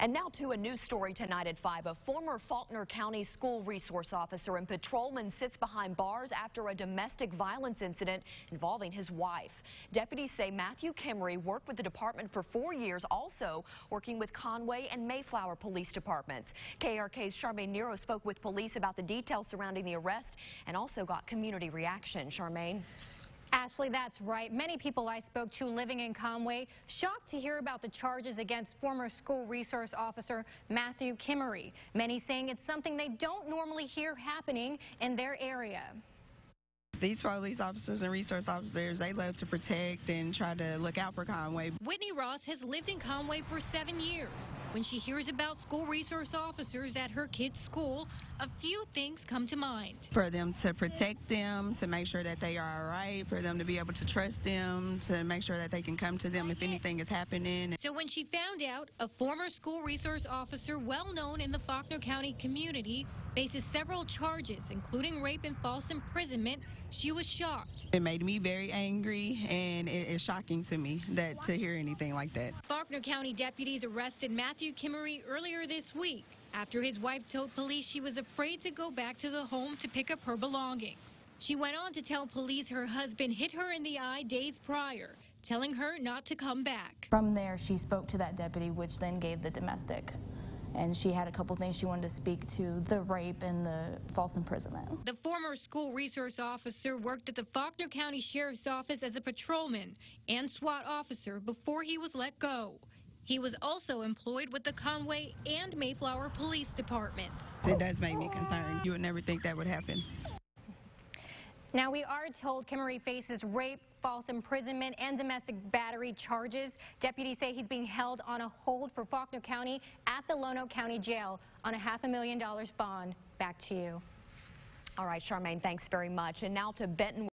And now to a news story tonight at 5. A former Faulkner County school resource officer and patrolman sits behind bars after a domestic violence incident involving his wife. Deputies say Matthew Kimmery worked with the department for 4 years, also working with Conway and Mayflower police departments. KRK's Charmaine Nero spoke with police about the details surrounding the arrest and also got community reaction. Charmaine? Ashley, that's right. Many people I spoke to living in Conway shocked to hear about the charges against former school resource officer Matthew Kimmery. Many saying it's something they don't normally hear happening in their area. These police officers and resource officers, they love to protect and try to look out for Conway. Whitney Ross has lived in Conway for 7 years. When she hears about school resource officers at her kids' school, a few things come to mind. For them to protect them, to make sure that they are all right, for them to be able to trust them, to make sure that they can come to them if anything is happening. So when she found out a former school resource officer well known in the Faulkner County community faces several charges, including rape and false imprisonment, she was shocked. It made me very angry, and it is shocking to me that to hear anything like that. Faulkner County deputies arrested Matthew Kimmery earlier this week after his wife told police she was afraid to go back to the home to pick up her belongings. She went on to tell police her husband hit her in the eye days prior, telling her not to come back. From there, she spoke to that deputy, which then gave the domestic. And she had a couple things she wanted to speak to, the rape and the false imprisonment. The former school resource officer worked at the Faulkner County Sheriff's Office as a patrolman and SWAT officer before he was let go. He was also employed with the Conway and Mayflower police departments. It does make me concerned. You would never think that would happen. Now, we are told Kimmery faces rape, false imprisonment, and domestic battery charges. Deputies say he's being held on a hold for Faulkner County at the Lono County Jail on a $500,000 bond. Back to you. All right, Charmaine, thanks very much. And now to Benton.